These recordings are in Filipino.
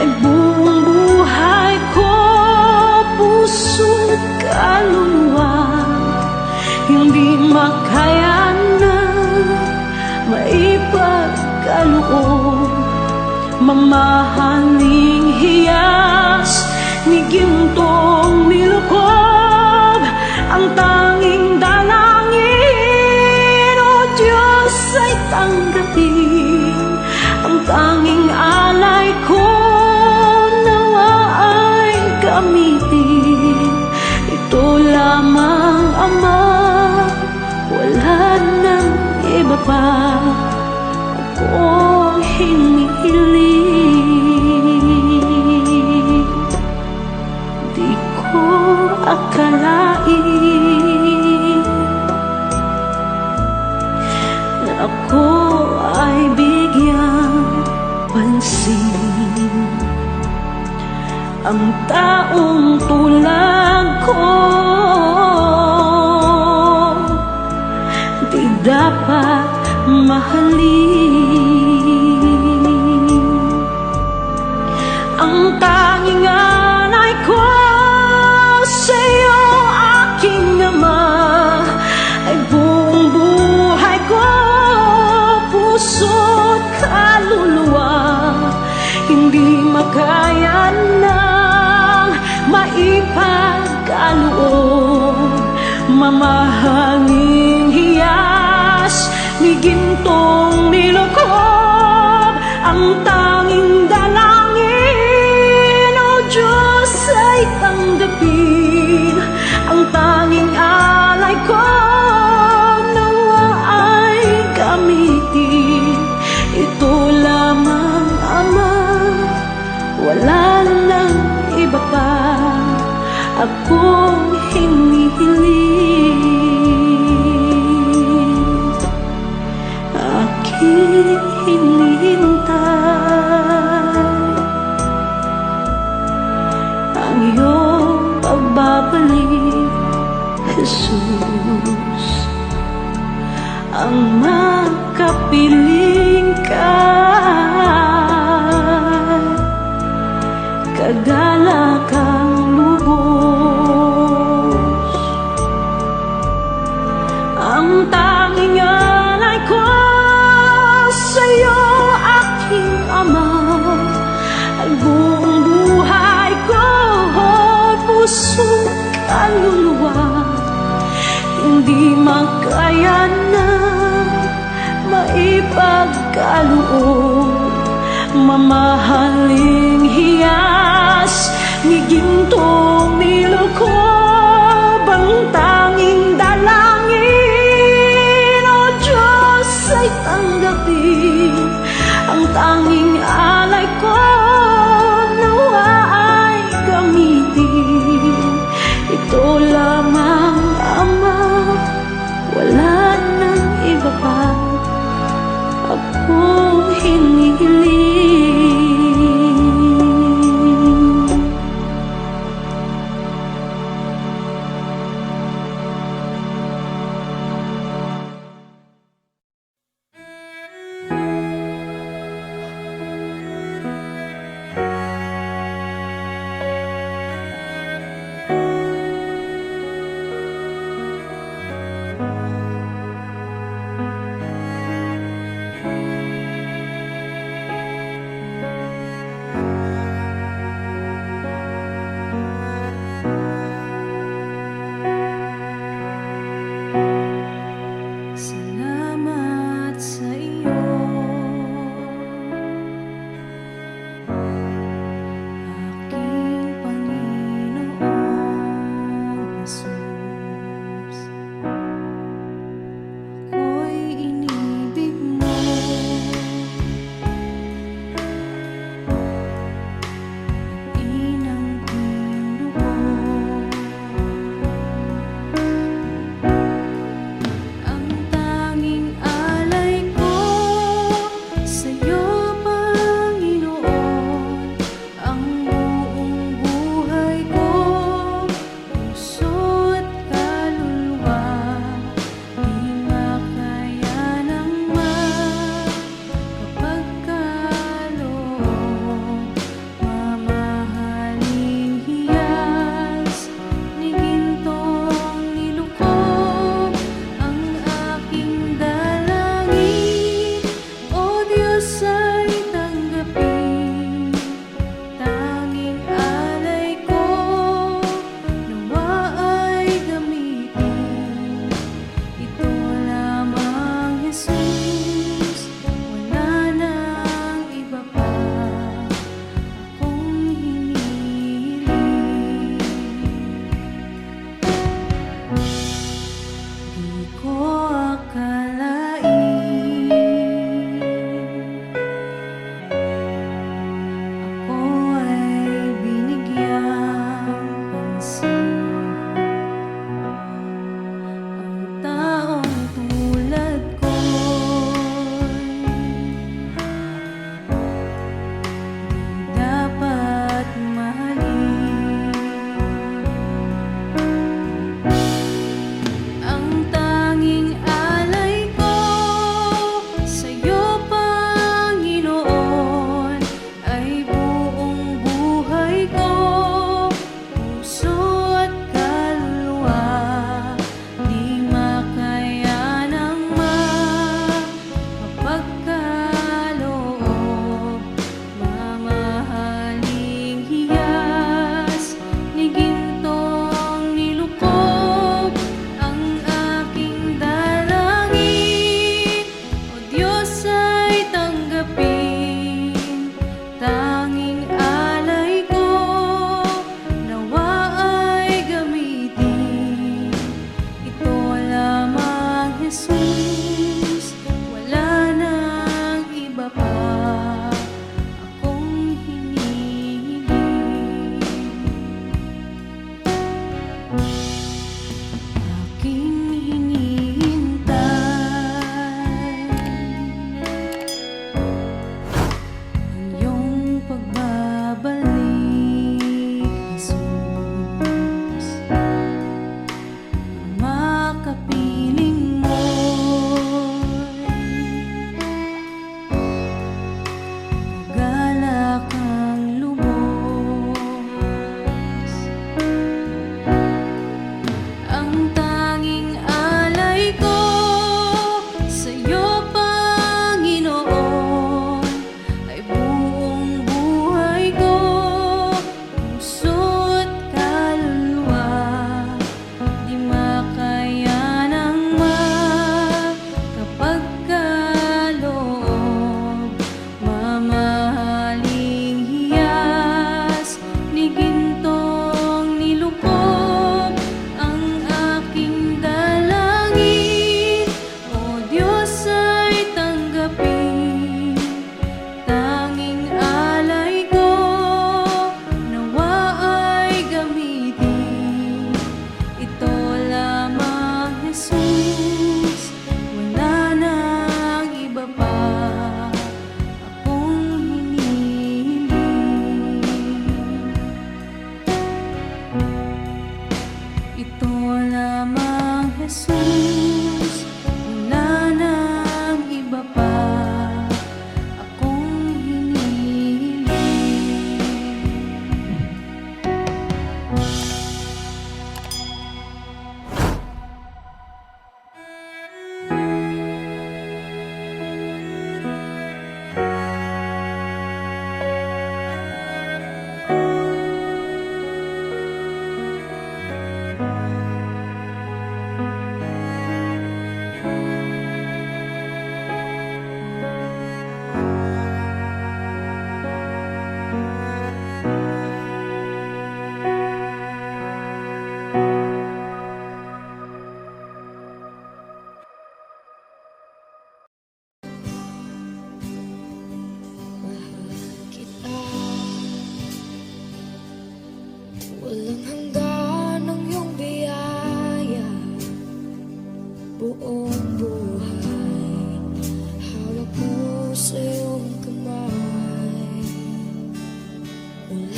ay buong buhay ko, puso't kaluluwa, hindi makaya na maipagkaloob. Mamahaling hiyas ni gintong nilukob, ang tanging dalangin, o Diyos, ay tanggapin. Ang tanging alay ko, nawa ay gamitin. Ito lamang, Ama, wala nang iba pa akong hinihiling. Di ko akalain na ako ay bigyang pansin. Ang taong tulad ko di dapat mahalin. Ang tanging alay ko sa'yo, aking Ama, ay buong buhay ko, puso't kaluluwa, hindi makaya nang maipagkaloob. Mamahaling hiyas ni gintong nilukob, ang tanging dalangin, o Diyos, ay tanggapin. Ang tanging alay ko, nawa ay gamitin. Ito lamang, Ama, wala nang iba pa akong hinihiling. Aking hinihintay ang iyong pagbabalik, Jesus. Ang makapiling ka, kagalakang lubos. Ang tanging alay ko sa'yo, aking Ama, ay buong buhay ko, puso't kaluluwa, hindi makaya na maipagkaloob. Mamahaling hiyas ni gintong nilukob, ang tanging dalangin, o Diyos, ay tanggapin. Ang tanging alay ko, nawa ay gamitin. Ito lamang, Ama, wala nang iba pa akong hinihiling.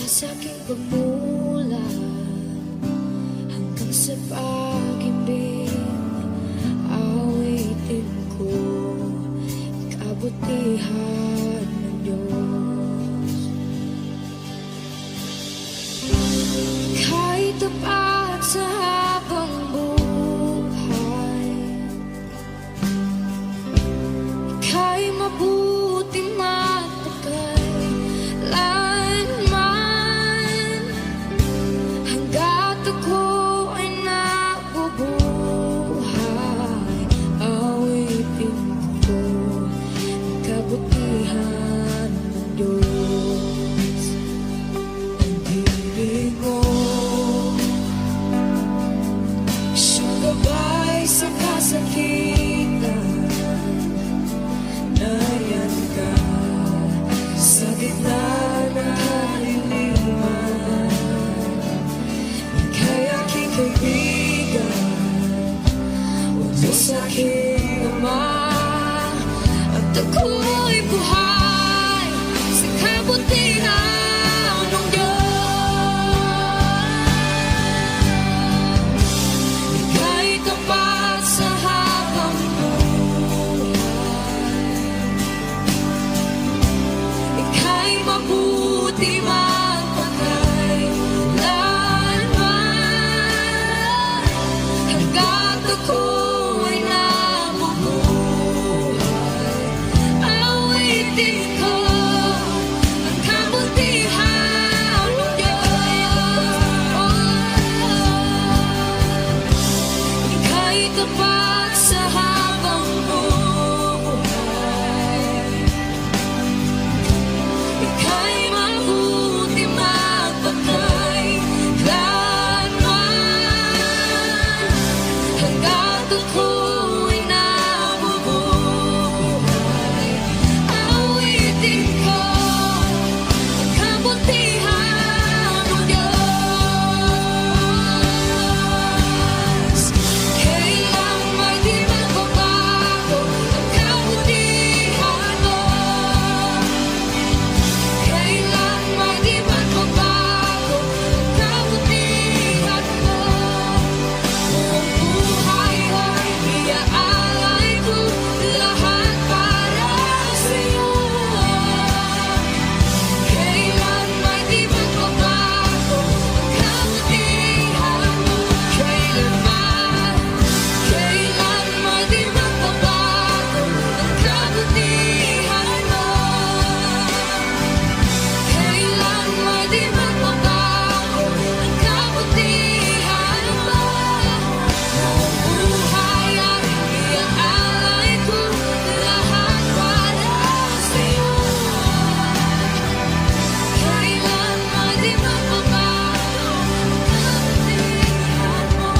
sa aking pagmulat hanggang sa pag-ibig, awitin ko kabutihan ng Diyos. Kahit tapat sa habang buhay, ika'y mabuti matagay hanggat ako ay nabubuhay. Awitin ko ang kabutihan ng Diyos. Ang ibig mo, siyang gabay sa kasakitan. Nayan ka sa gitna ng kaliliman. Kaibigan, o Diyos aking Ama, at ako'y buhay sa kabutihan ng Diyos. Ika'y tapat sa habang buhay, ika'y mabuti ako ay nabubuhay. Awitin ko ang kabutihan ng Diyos. Ika'y tapat sa habang buhay, ika'y mabuti magpatay hanggat ako ay nabubuhay. Awitin ko ang kabutihan ng Diyos. Kailan may di magbabago ang kabutihan mo. Kailan may di magbabago ang kabutihan mo. Buong buhay ay iaalay ko lahat para sa'yo. Kailan may di magbabago ang kabutihan mo. Kailan may di magbabago ang kabutihan mo. Kailan may di magbabago ang kabutihan mo. Buong buhay ay iaalay ko lahat para sa'yo. Kailan may di magbabago ang kabutihan mo.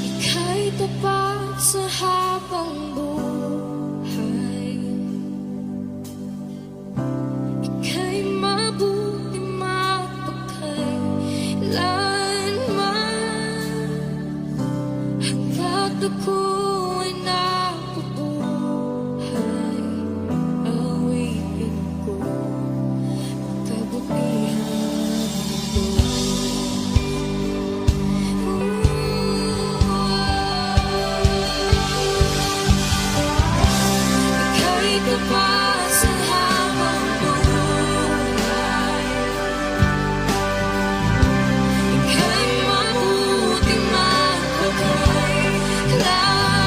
Ika'y tapat sa habang buhay, ika'y mabuti magpakailanman hanggat ako ay nabubuhay. Awitin ko ang kabutihan ng ika'y tapat sa habang buhay, ika'y mabuti magpakailanman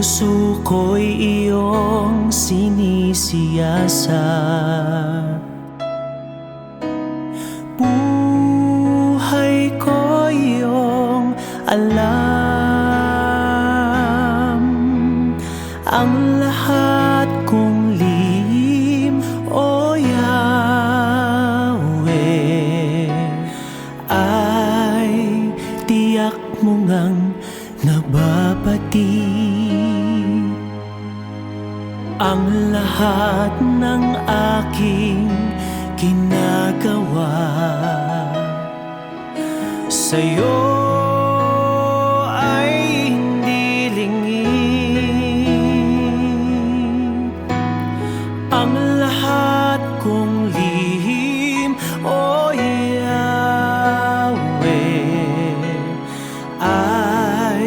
Puso ko'y iyong sinisiyasat. Buhay ko iyong alam. Ang lahat kong lihim, O Yahweh, ay tiyak mo ngang nababati. Ang lahat ng aking ginagawa sa'yo ay hindi lingid. Ang lahat kong lihim, O Yahweh, ay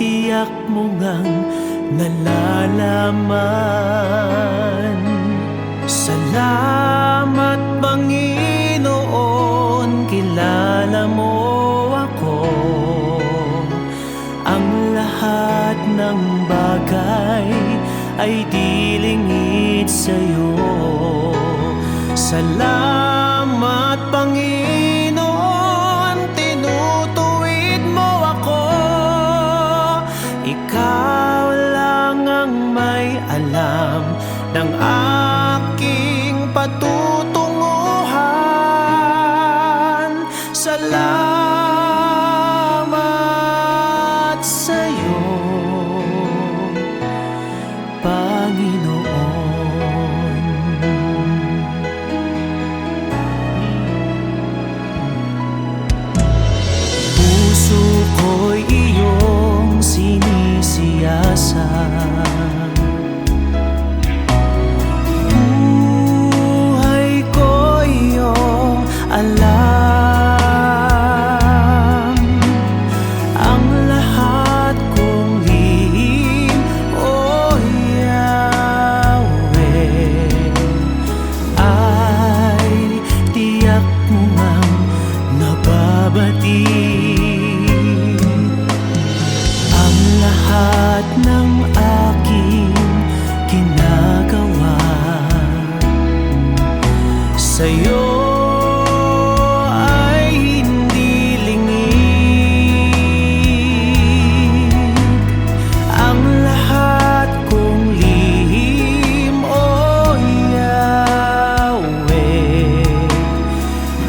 tiyak mo ngang nalalaman. Salamat, Panginoon, kilala mo ako. Ang lahat ng bagay ay di lingid sa'yo. Salamat, Panginoon, tinutuwid mo ako. Ikaw lang ang may alam ng aking patutunguhan. Salamat sa'yo, Panginoon. Puso ko'y iyong sinisiyasat. Buhay ko iyong alam. Ang lahat kong lihim, O Yahweh, ay tiyak mo ngang nababati. Ang lahat ng aking ginagawa sa'yo ay hindi lingid. Ang lahat kong lihim, O Yahweh,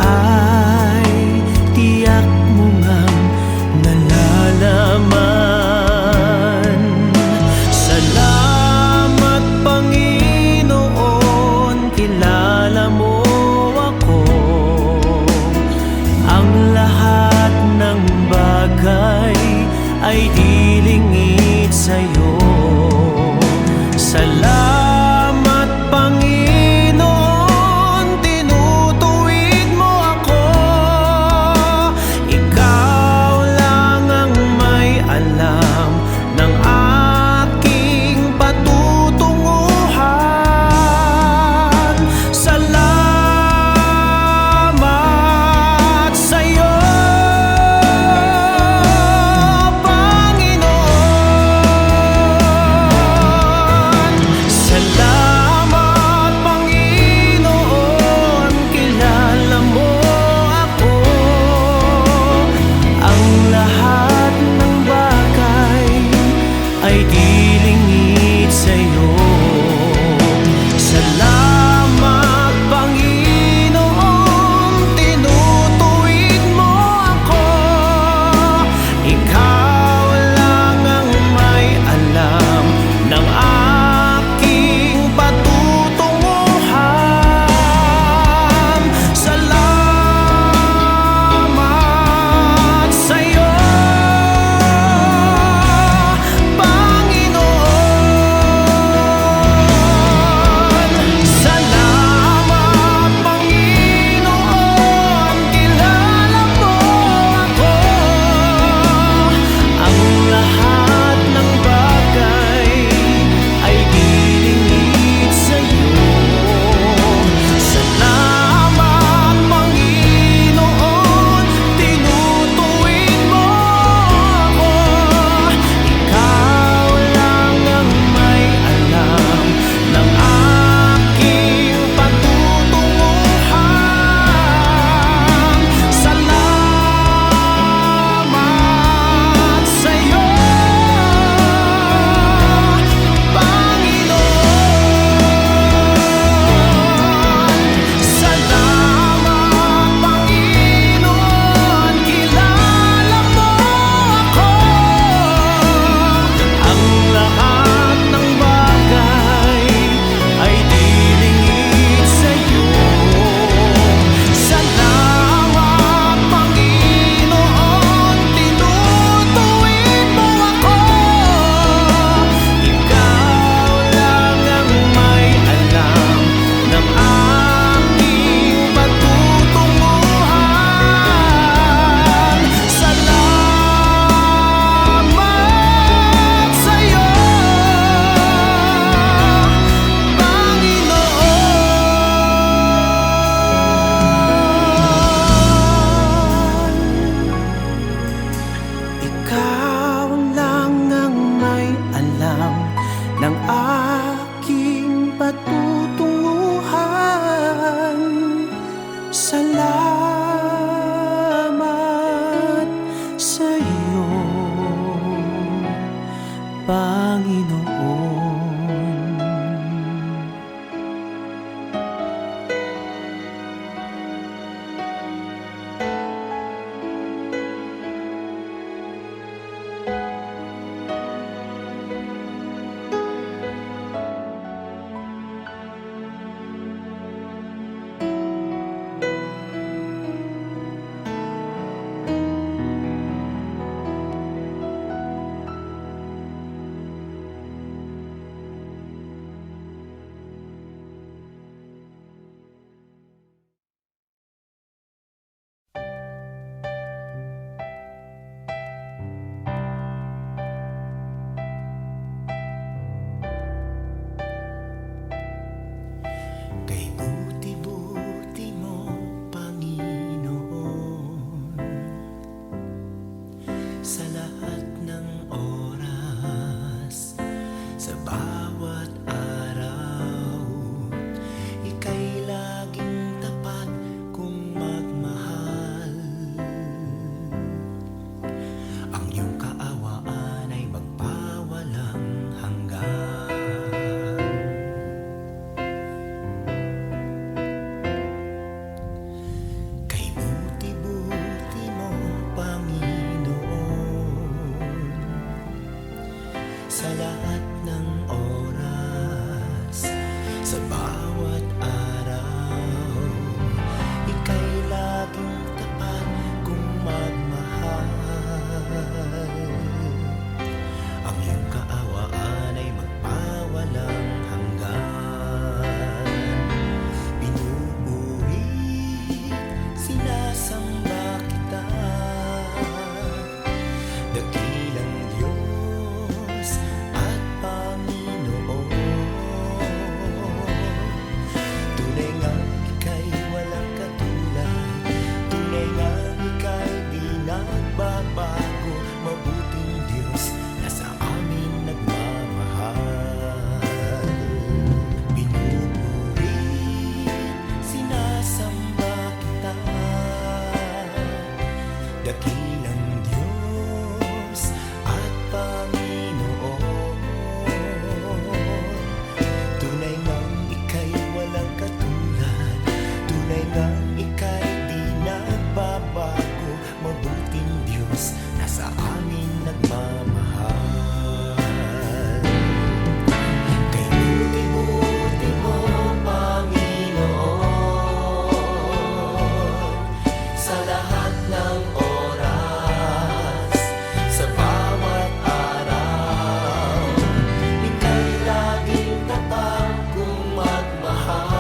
ay tiyak mo ngang nalalaman. Salamat, Panginoon, kilala mo ako. dakilang Diyos at Panginoon. Tunay ngang ika'y walang katulad, tunay ngang ika'y di nagbabago. Mabuting Diyos na sa amin nagmamahal. Kay buti-buti mo, Panginoon, sa lahat ng oras, sa bawat araw, ika'y laging tapat kung magmahal.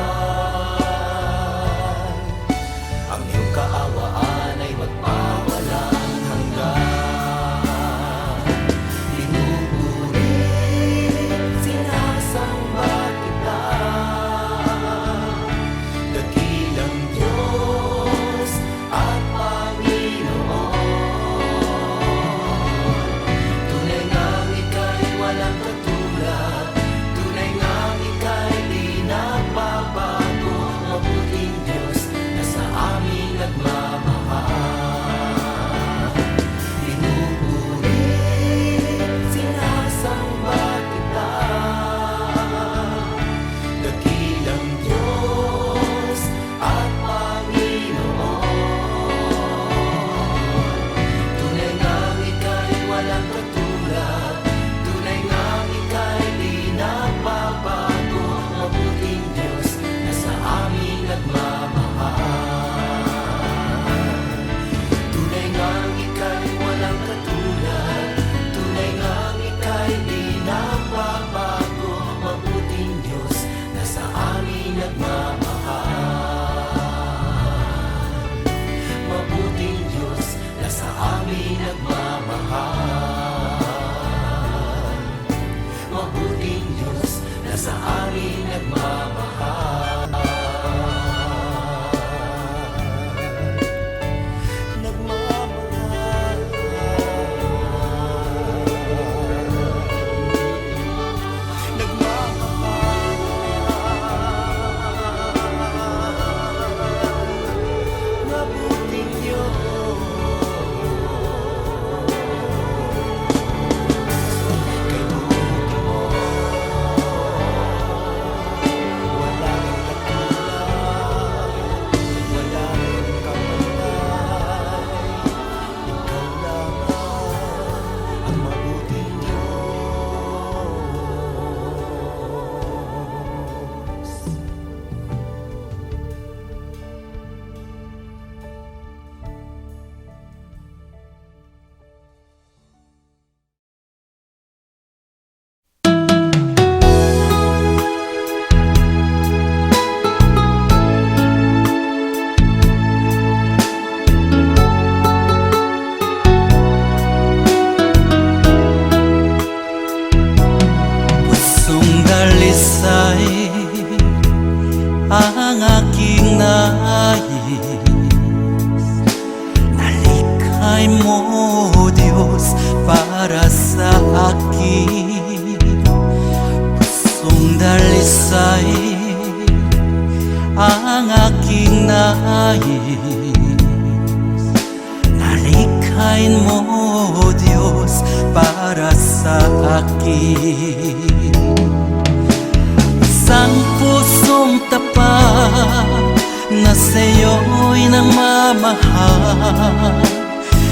Ang iyong kaawaan ay magpawalang hanggan. Pinupuri, sinasamba kita, dakilang Diyos at Panginoon. Tunay ngang ika'y walang katulad, tunay ngang ika'y di nagbabago. Mabuting Diyos na sa amin nagmamahal. Pinupuri, sinasamba kita, dakilang Diyos at Panginoon. Tunay ngang ika'y walang katulad, tunay ngang ika'y di nagbabago. Mabuting Diyos na sa amin nagmamahal. Tunay ngang ika'y walang katulad, tunay ngang ika'y di nagbabago. Mabuting Diyos na sa amin nagmamahal. Mabuting Diyos na sa amin nagmamahal. Mabuting Diyos na sa amin nagmamahal. Nagmamahal. Nagmamahal. Mabuting Diyos. Kay buti mo, wala kang katulad, wala kang kamatay. Ikaw lamang ang mabuting Diyos. Pusong dalisay ang aking nais, nalikhay mo, Diyos, para sa akin. Pusong dalisay ang aking nais, nalikhain mo, Diyos, para sa akin. Isang pusong tapat na sa'yo'y nagmamahal,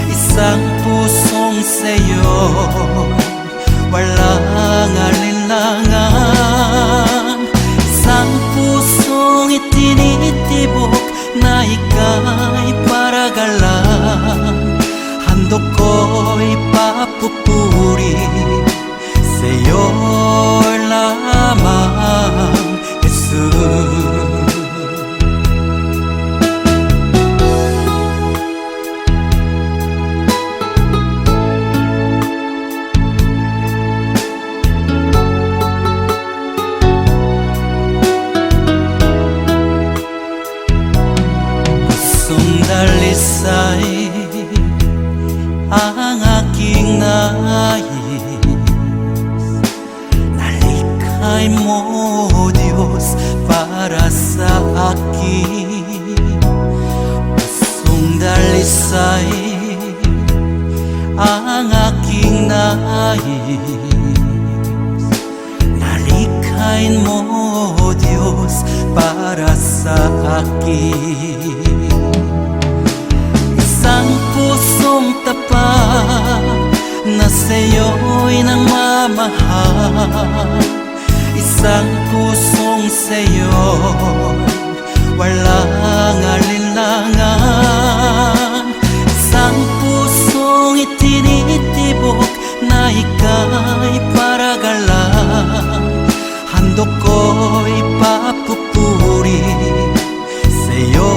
isang pusong sa'yo walang alinlangan, isang pusong itinitibok na ika'y paragalan. Handog ko'y papupuri sa'yo lamang, Jesus. Pusong dalisay ang aking nais, nalikhay mo, Diyos, para sa akin. Pusong dalisay nais. Nalikhain mo, O Diyos, para sa akin. Isang pusong tapat na sa'yo'y nangmamahal. Isang pusong sa'yo'y walang alinlangan. Isang pusong itinitibok na ika'y paragalang. Handog ko'y papupuri sa'yo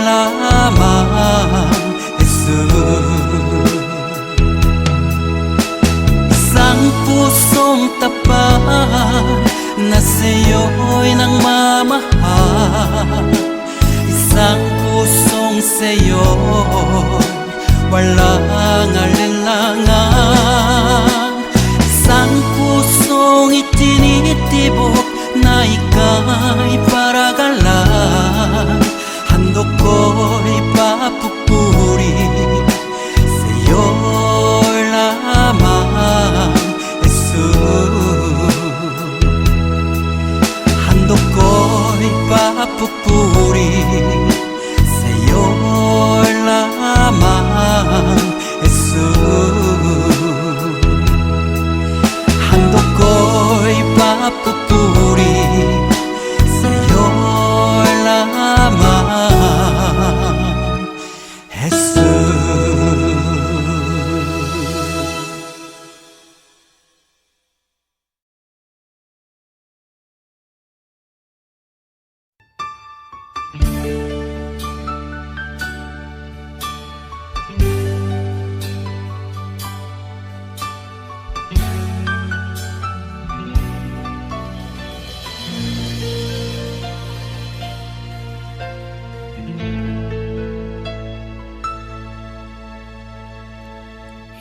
lamang, Jesus. Isang pusong tapat na sa'yo'y nangmamahal. Isang pusong sa'yo'y walang alinlangan. Isang pusong itinitibok na ika'y paragalang. Handog ko'y papupuri sa'yo lamang, Jesus. Handog ko'y papupuri sa'yo lamang, Jesus. Handog ko'y papupuri sa'yo lamang, Jesus.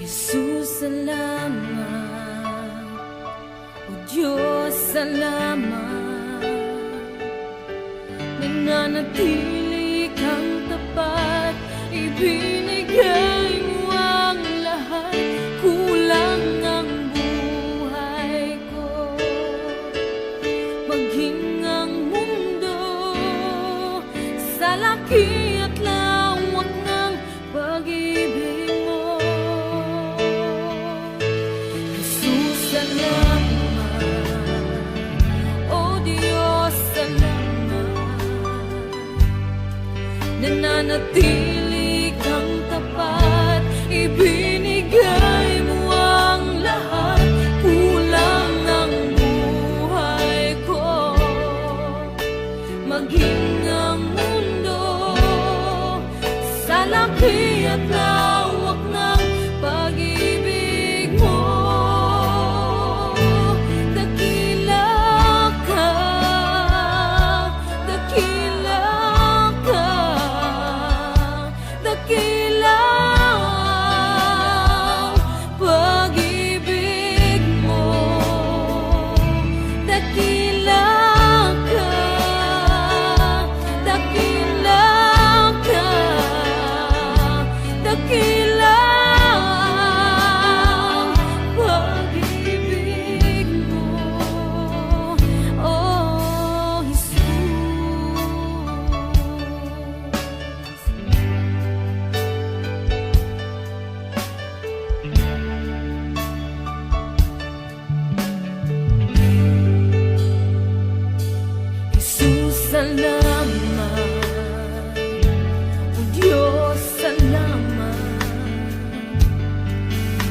Jesus, salamat. O Diyos, salamat. Nananatili kang tapat, ibinigay mo ang lahat. Kulang ang buhay ko, maging ang mundo sa laki at lawak ng pag-ibig mo. Jesus, salamat. O Diyos, salamat. Nananatili kang tapat, ibinigay mo ang lahat. Kulang ang buhay ko, maging ang mundo sa laki at lawak ng pag-ibig mo. Dakila ka, dakila ka, dakila ang pag-ibig mo. Dakila ka, dakila ka, dakila ang pag-ibig mo. Oh, Jesus. Jesus, salamat. O Diyos, salamat.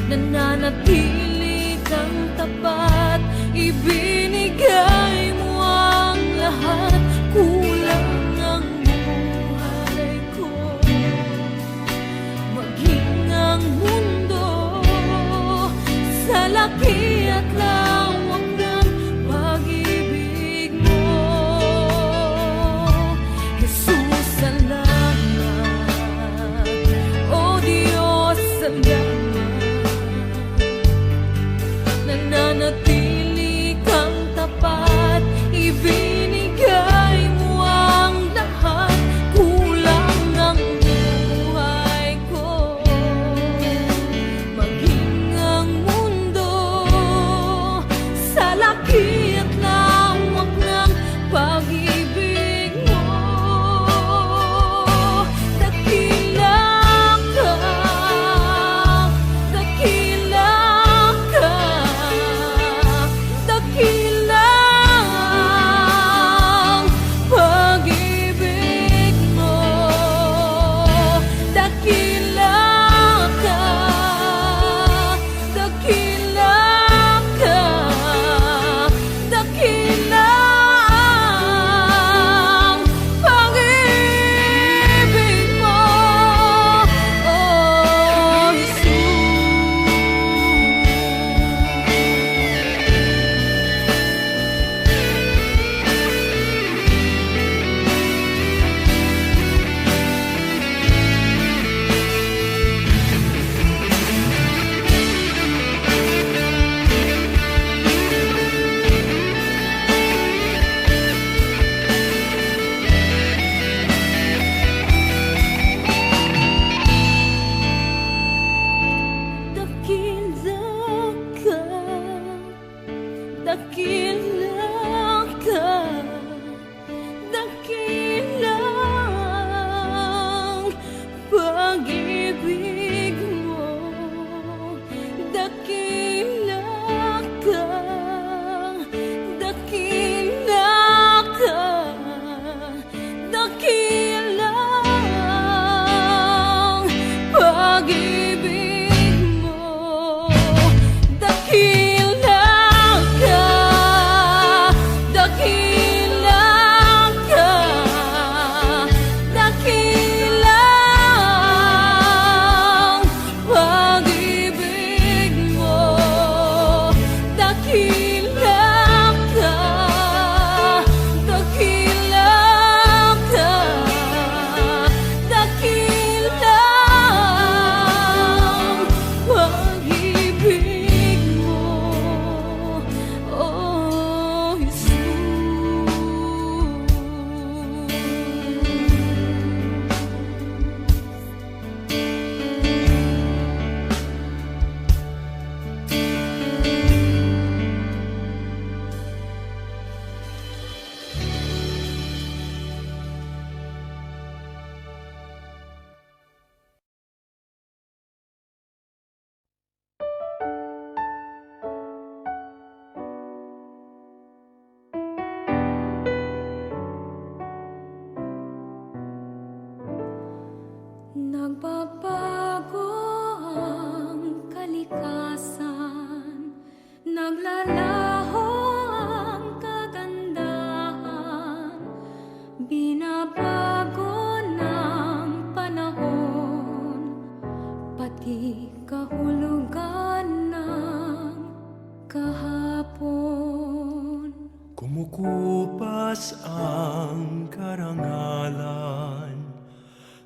Nananatili kang tapat, ibinigay mo ang lahat. Kulang ang buhay ko, maging ang mundo sa laki at lawak ng pag-ibig mo. Jesus, salamat. O Diyos, salamat.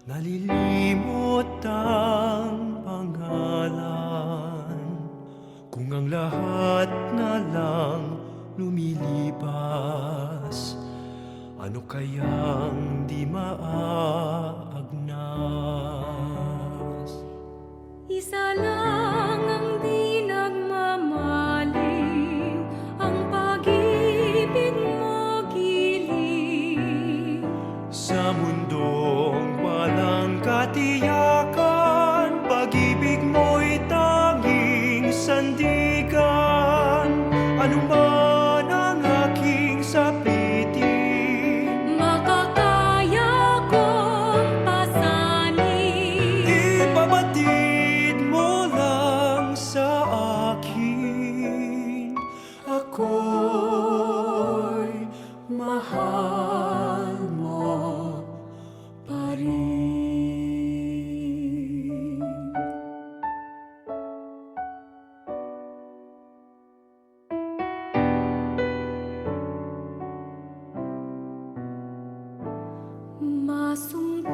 Nalilimot ang pangalan kung ang lahat na lang lumilipas. Ano kayang di maagnas? Isa lang ang di nagmamaliw, ang pag-ibig mo giling. Sa mundong walang katiyakan, pag-ibig mo'y tanging sandigan. Ano man ang aking sapitin, Makakaya kong pasanin. ipabatid mo lang sa akin. Ako'y mahal mo pa rin.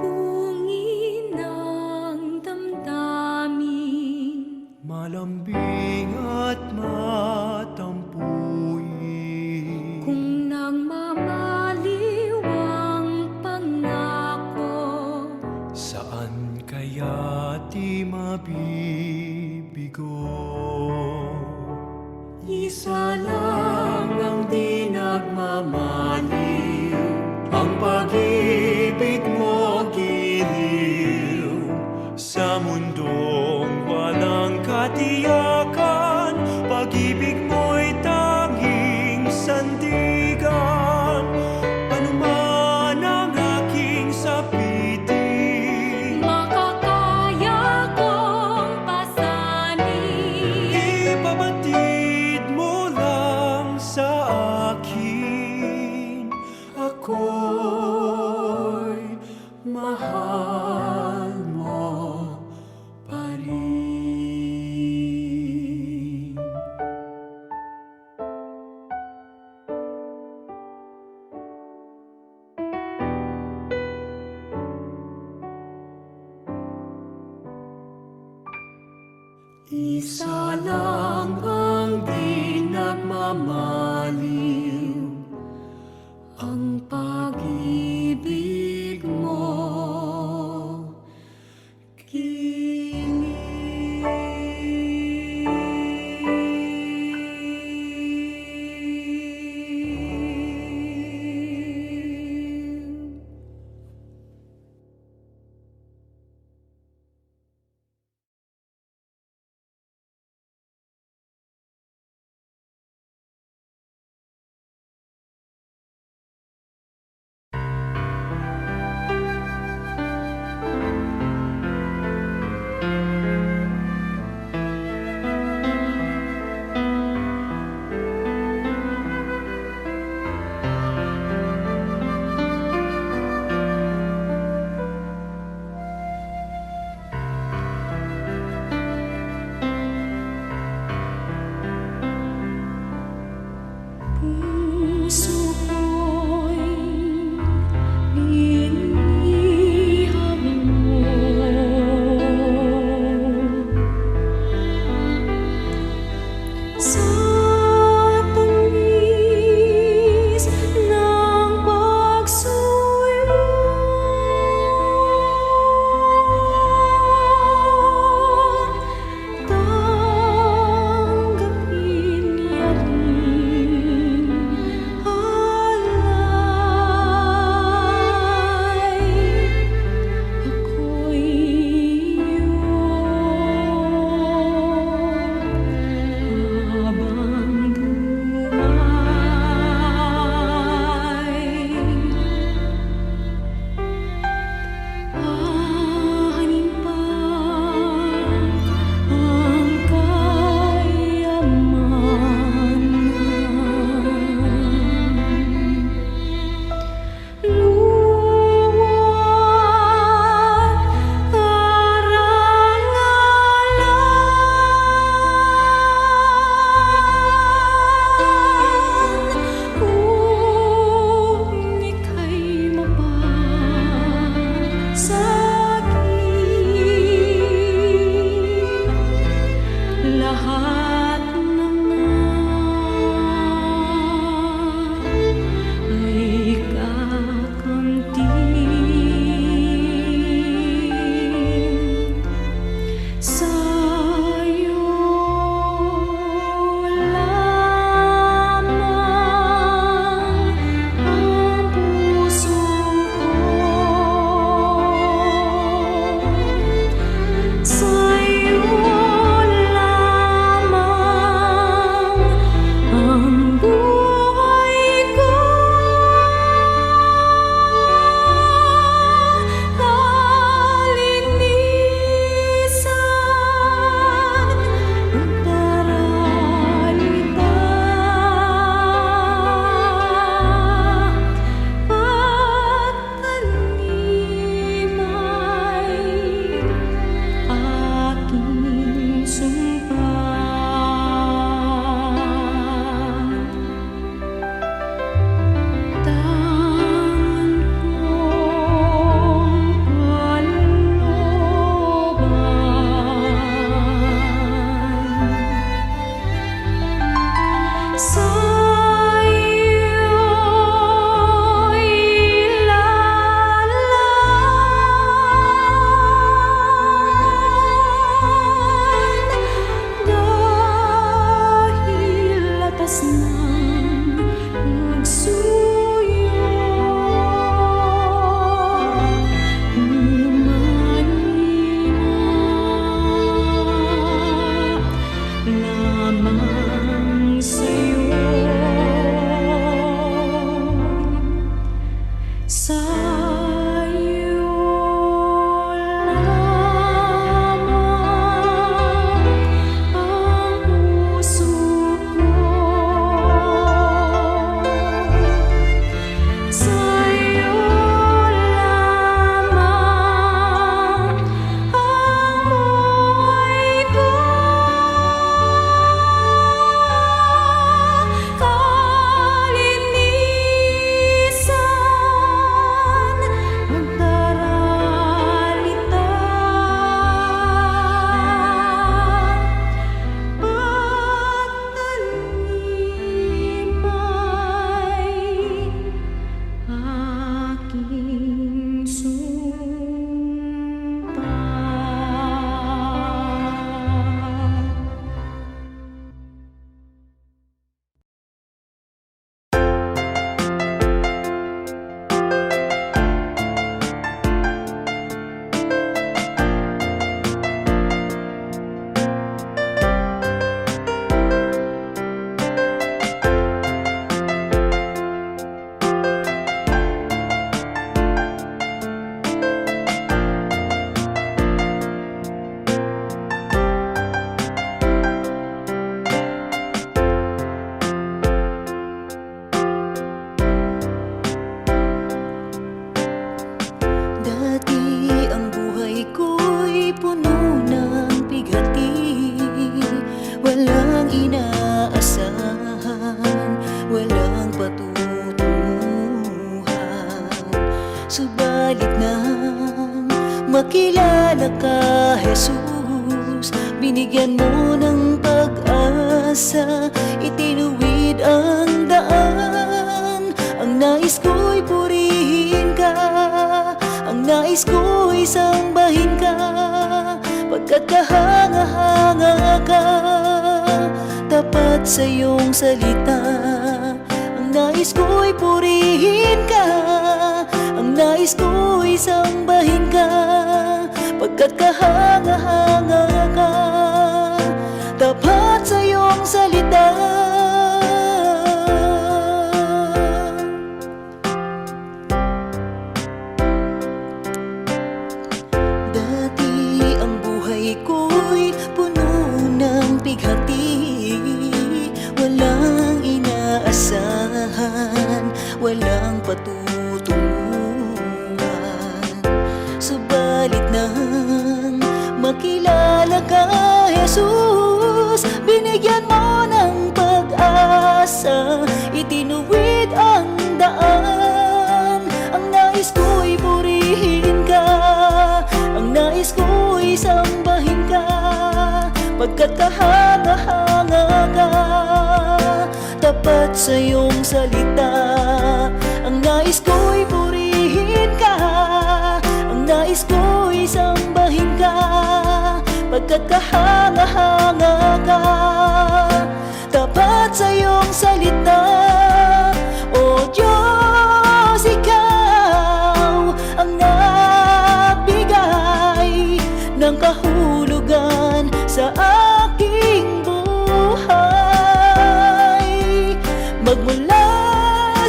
Masumpungin ang damdamin, Malambing at matampuin. kung nagmamaliw ang pangako. Saan kaya di mabibigo? Isa lang ang di nagmamaliw, ang pag-ibig mo giliw. Sa mundong walang katiyakan, pag-ibig mo'y tanging sandigan. Ano man ang aking sapitin, Makakaya kong pasanin. ipabatid mo lang sa akin. Ako'y mahal mo pa rin. Isa lang ang di nagmamaliw, ang pag-ibig mo makilala ka, Jesus. Binigyan mo ng pag-asa, itinuwid ang daan. Ang nais ko'y purihin ka, ang nais ko'y sambahin ka, pagkat kahanga-hanga ka, tapat sa iyong salita. Ang nais ko'y purihin ka, ang nais ko'y sambahin ka, pagkat kahanga-hanga ka, tapat sa iyong salita. Dati ang buhay ko'y puno ng pighati, walang inaasahan, walang patutunguhan. Subalit nang makilala ka, Jesus, binigyan mo ng pag-asa, itinuwid ang daan. Ang nais ko'y purihin ka, ang nais ko'y sambahin ka, pagkat kahanga-hanga ka, tapat sa iyong salita. Ang nais ko'y purihin ka, ang nais ko'y sambahin ka, pagkat kahanga-hanga ka, tapat sa iyong salita. O Diyos, ikaw ang nagbigay ng kahulugan sa aking buhay. Magmula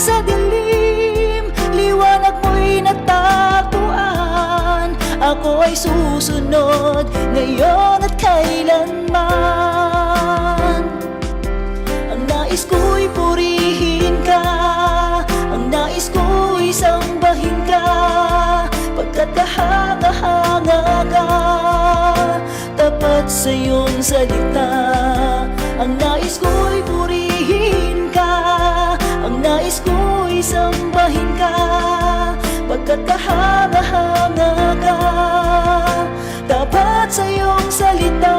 sa dilim, liwanag mo'y natagpuan. Ako ay susunod ngayon at kailanman. Ang nais ko'y purihin ka, ang nais ko'y sambahin ka, pagkat kahanga-hanga ka, tapat sa iyong salita. Ang nais ko'y purihin ka, ang nais ko'y sambahin ka, pagkat kahanga-hanga ka, tapat sa iyong salita.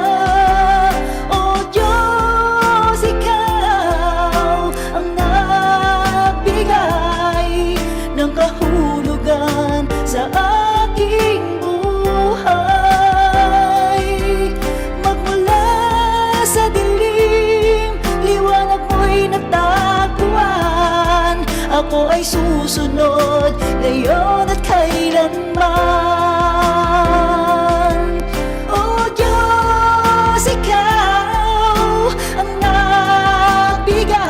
O Diyos, ikaw ang nagbigay ng kahulugan sa aking buhay. Magmula sa dilim, liwanag mo'y natagpuan. Ako ay susunod ngayon at kailanman. O Diyos, ikaw ang nagbigay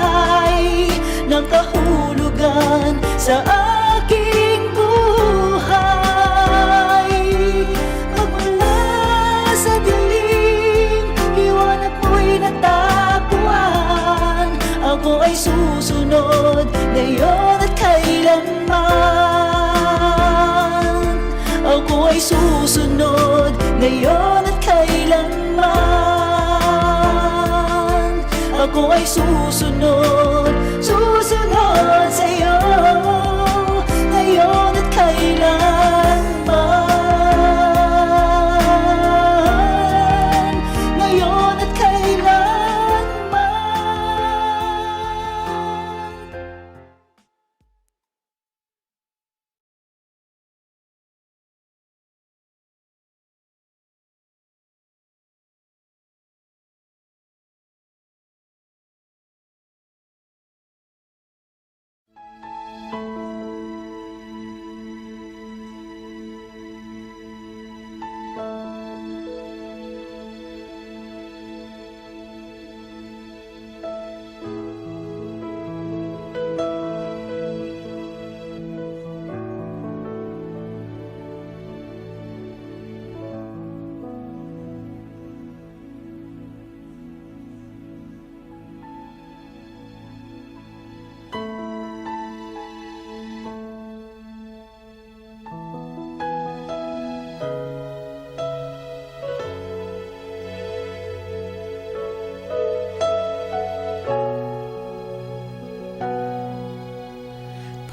ng kahulugan sa aking buhay. Magmula sa dilim, liwanag mo'y natagpuan. Ako ay susunod ngayon at kailanman. Ako ay susunod ngayon at kailanman. Ako ay susunod, susunod sa iyo ngayon at kailanman. Ngayon at kailanman.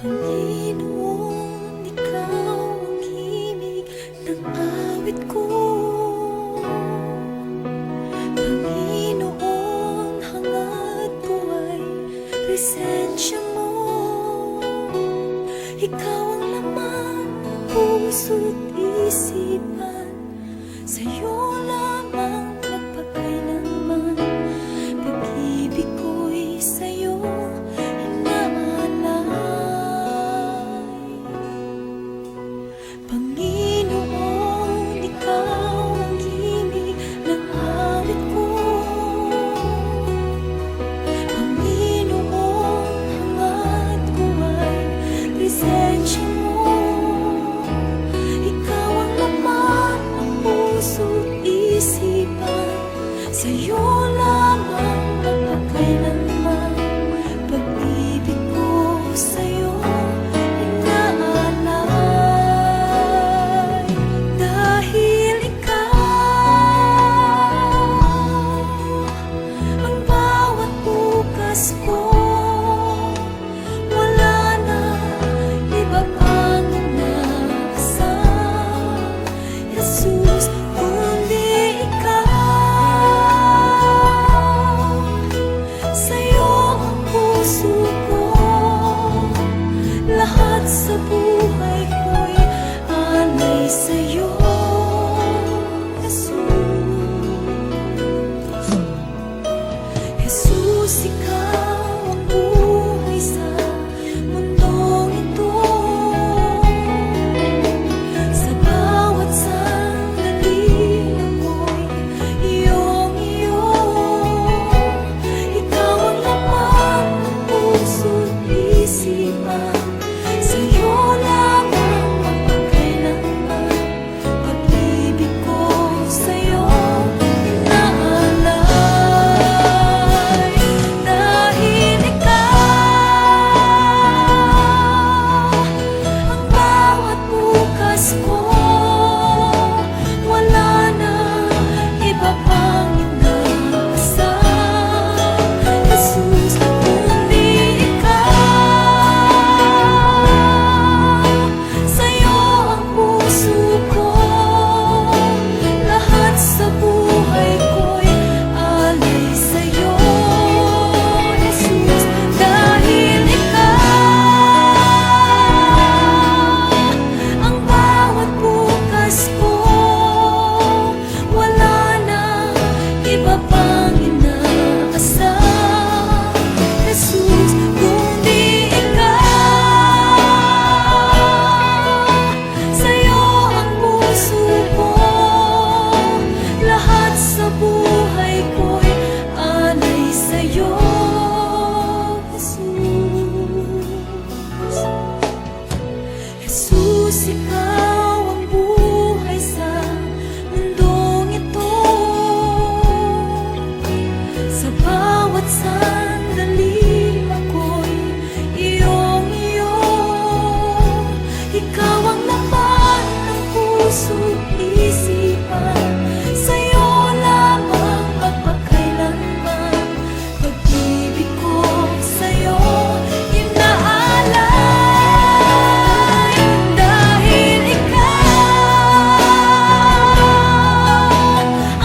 Panginoon, ikaw ang himig ng awit ko. Panginoon, hangad ko ay presensya mo. Ikaw ang laman ng puso't isipan, sa'yo lamang magpakailanman. Pag-ibig ko'y sa'yo inaalay. Panginoon, ikaw ang himig ng awit ko. Panginoon, hangad ko ay presensya mo. Ikaw ang laman ng puso't isipan, sa'yo lamang magpakailanman. Pag-ibig ko sa'yo inaalay. Dahil ikaw ang bawat bukas ko, wala na iba pang inaasam, Jesus, kundi ikaw. Sa'yo ang puso ko, lahat sa buhay ko'y alay sa'yo, Jesus. Jesus, ikaw ang buhay sa mundong ito. Sa bawat sandali ako'y iyong-iyo. Ikaw ang laman ng puso't isipan, sa'yo lamang magpakailanman. Pag-ibig ko sa'yo inaalay. Dahil ikaw ang bawat bukas ko, wala na iba pang inaasam, Jesus, kundi ikaw. Sa'yo ang puso ko, lahat sa buhay ko'y alay sa'yo, Jesus. Dahil ikaw ang bawat bukas ko, wala na iba pang inaasam, Jesus, kundi ikaw. Sa'yo ang puso ko, lahat sa buhay ko'y alay sa'yo, Jesus. Jesus, ikaw ang buhay sa mundong ito. Sa bawat sandali ako'y iyong-iyo. Ikaw ang laman ng puso't isipan, sa'yo lamang magpakailanman. Pag-ibig ko sa'yo inaalay. Dahil ikaw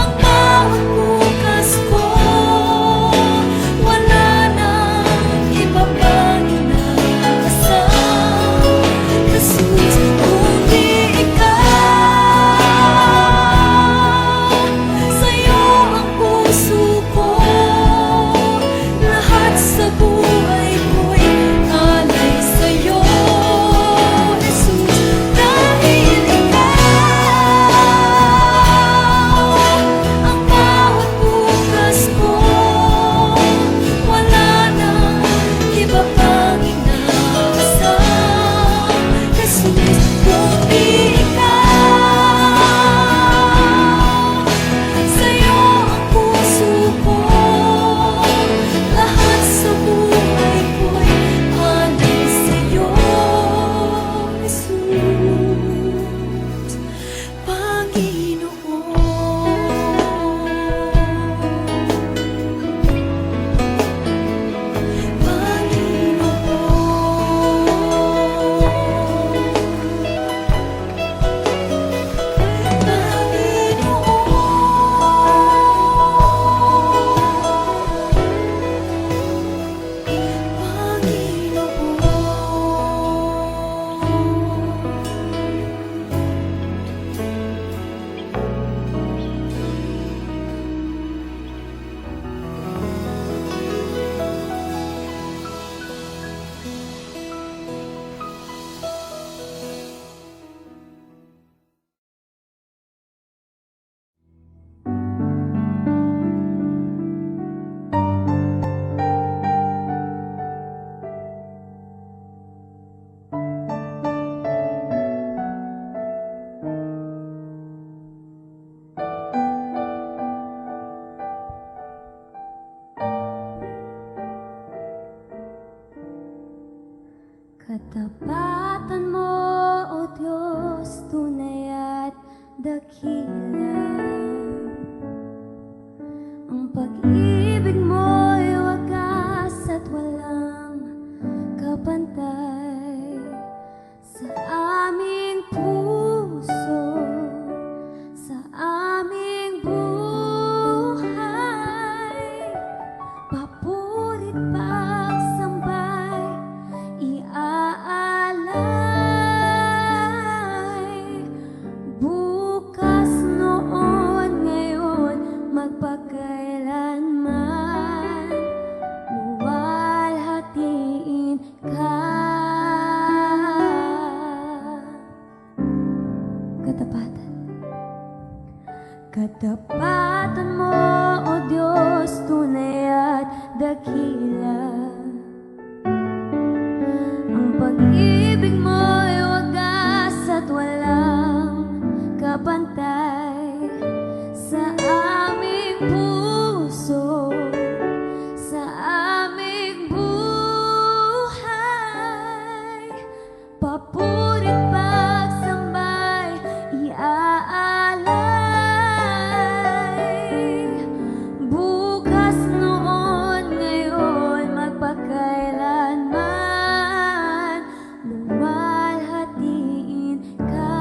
ang bawat bukas ko, wala na iba pang inaasam, Jesus, kundi ikaw. dakila. Ang pag-ibig mo'y wagas at walang kapantay sa aming puso, sa aming buhay. Papurit pagsambay, iaalay. Bukas, noon, ngayon, magpakailanman, luwalhatiin ka. Katapatan. Katapatan mo, O Diyos, tunay at dakila. Ang pag-ibig mo'y wagas at walang kapantay sa aming puso, sa aming buhay. Papurit pagsambay, iaalay. Bukas, noon, ngayon, magpakailanman, luwalhatiin ka.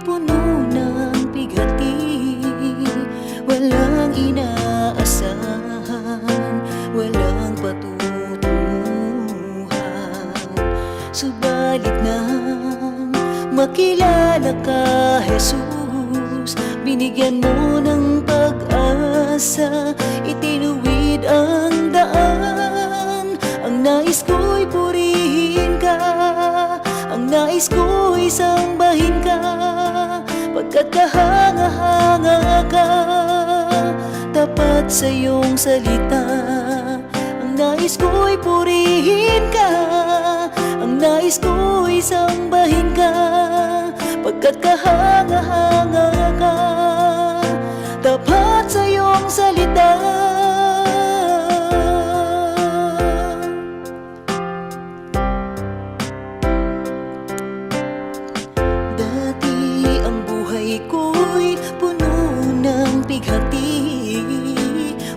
puno ng bigati, walang inaasahan, walang patutunguhan. Subalit nang makilala ka, Jesus, binigyan mo ng pag-asa, itinuwid ang daan. Ang nais ko'y purihin ka, ang nais ko'y sambahin ka, pagkat kahanga-hanga ka, tapat sa iyong salita. Ang nais ko'y purihin ka, ang nais ko'y sambahin ka, pagkat kahanga-hanga ka, tapat sa iyong salita. Dati ang buhay ko'y puno ng bighati,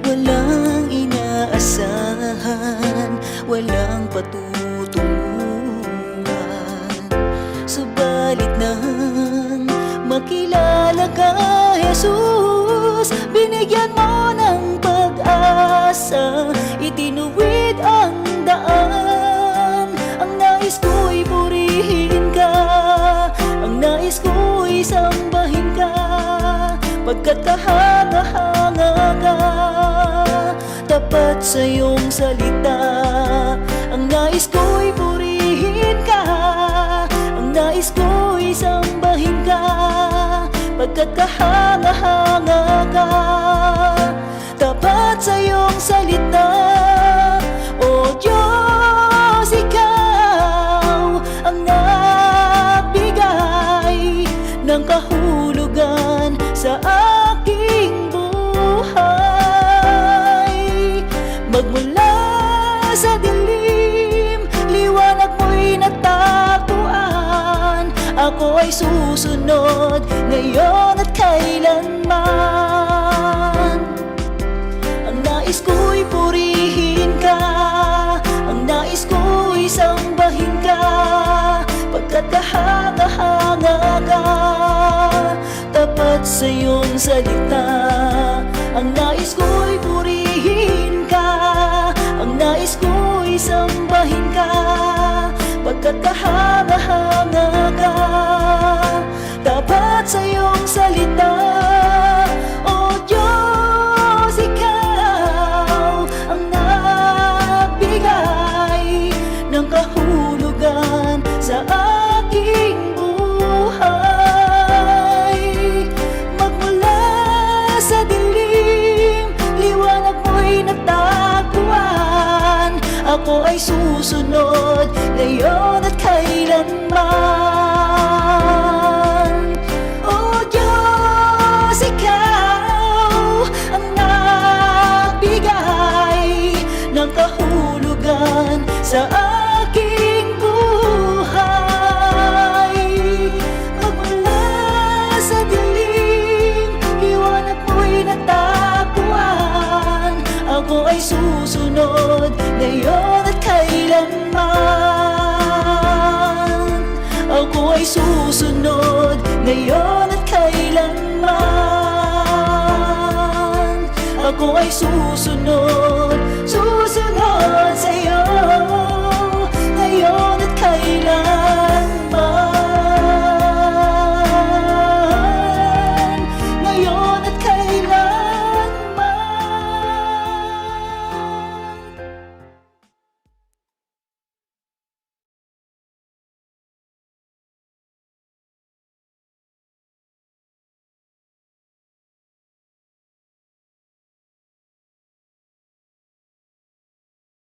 walang inaasahan, walang patutunguhan. Subalit nang makilala ka, Jesus, binigyan mo ng pag-asa, itinuwid ang daan. Ang nais ko'y purihin ka, ang nais ko'y sambahin ka, pagkat kahanga-hanga ka, tapat sa iyong salita. Ang nais ko'y purihin ka, ang nais ko'y sambahin ka, pagkat kahanga-hanga ka, tapat sa iyong salita. O Diyos, ikaw ang nagbigay ng kahulugan sa aking buhay. Magmula sa dilim, liwanag mo'y natagpuan. Ako ay susunod ngayon at kailanman. Ang nais ko'y purihin ka, ang nais ko'y sambahin ka, pagkat kahanga-hanga ka, tapat sa iyong salita. Ang nais ko'y purihin ka, ang nais ko'y sambahin ka, pagkat kahanga-hanga ka, tapat sa iyong salita. O Diyos, ikaw ang nagbigay ng kahulugan sa aking buhay. Magmula sa dilim, liwanag mo'y natagpuan. Ako ay susunod ngayon at kailanman. O Diyos, ikaw ang nagbigay ng kahulugan sa aking buhay. Magmula sa dilim, liwanag mo'y natagpuan. Ako ay susunod ngayon at kailanman. Ako ay susunod ngayon at kailanman. Ako ay susunod, susunod sa iyo.